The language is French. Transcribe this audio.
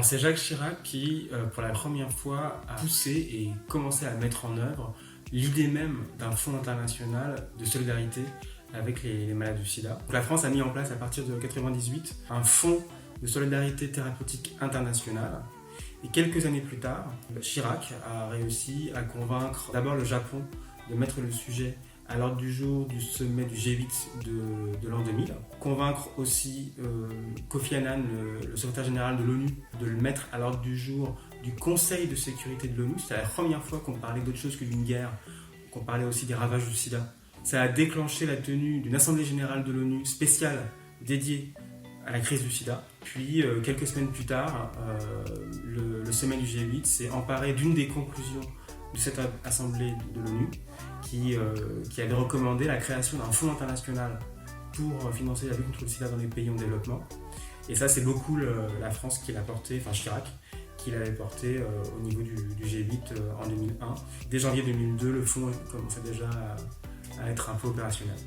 Alors c'est Jacques Chirac qui, pour la première fois, a poussé et commencé à mettre en œuvre l'idée même d'un fonds international de solidarité avec les malades du sida. Donc, la France a mis en place à partir de 1998 un fonds de solidarité thérapeutique internationale. Et quelques années plus tard, Chirac a réussi à convaincre d'abord le Japon de mettre le sujet à l'ordre du jour du sommet du G8 de l'an 2000. Convaincre aussi Kofi Annan, le secrétaire général de l'ONU, de le mettre à l'ordre du jour du Conseil de sécurité de l'ONU. C'était la première fois qu'on parlait d'autre chose que d'une guerre, qu'on parlait aussi des ravages du sida. Ça a déclenché la tenue d'une assemblée générale de l'ONU spéciale dédiée à la crise du sida. Puis, quelques semaines plus tard, le sommet du G8 s'est emparé d'une des conclusions de cette assemblée de l'ONU qui avait recommandé la création d'un fonds international pour financer la lutte contre le sida dans les pays en développement. Et ça, c'est beaucoup la France qui l'a porté, enfin Chirac, qui l'avait porté au niveau du G8 en 2001. Dès janvier 2002, le fonds commençait déjà à être un peu opérationnel.